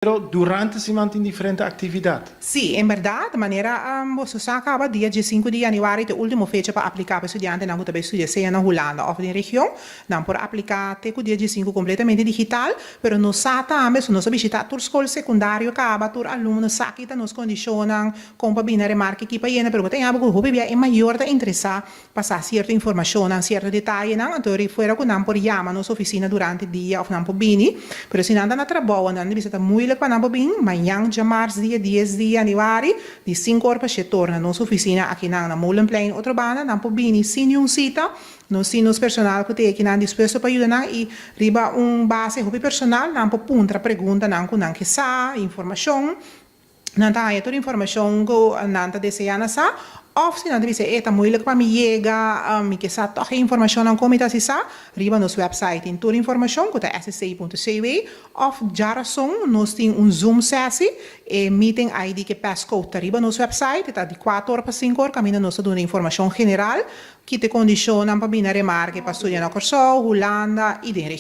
Pero durante se mantém diferente atividade. Sì, in verità, de maniera, se sa acaba dia 5 di januari, de ultimo fecha para aplicar para estudante na guta estudia seja na Holanda of na região, não por aplicar te com dia 5 completamente digital, pero no sa também, se nós visitar tur escola secundário, acaba tur aluno sa kita nos condicionam com para bina remarque que para yena, pero tem algo que hobby é maior da interessar passar certa informação, certo detalhe, não, então fora que não por chama nos oficina durante dia of não por bini, pero se não anda na trabalho, não visita muito para não por bini, manhã de março dia 10 de januari, di 5 ore per torna na nossa oficina aqui na Molenplein, outra banda, não por bini, sim cita, nós sim nos personal que tem aqui na disposto para ajudar e riba base hobby personal, não por punta pergunta, não com não que sa, informação, não tá aí toda informação que não tá desejando sa, of se não deve ser eta moeilijk para me chega, me que sa toch informação não como está se sa, riba nos website em toda informação que tá ssci.cw, of jarason nós tem Zoom sessie e meeting ID que passcode tá riba nos website, tá de 4 horas para 5 horas, caminha nós dando informação general que te condiciona para bina remarque para estudar na Corso, Holanda e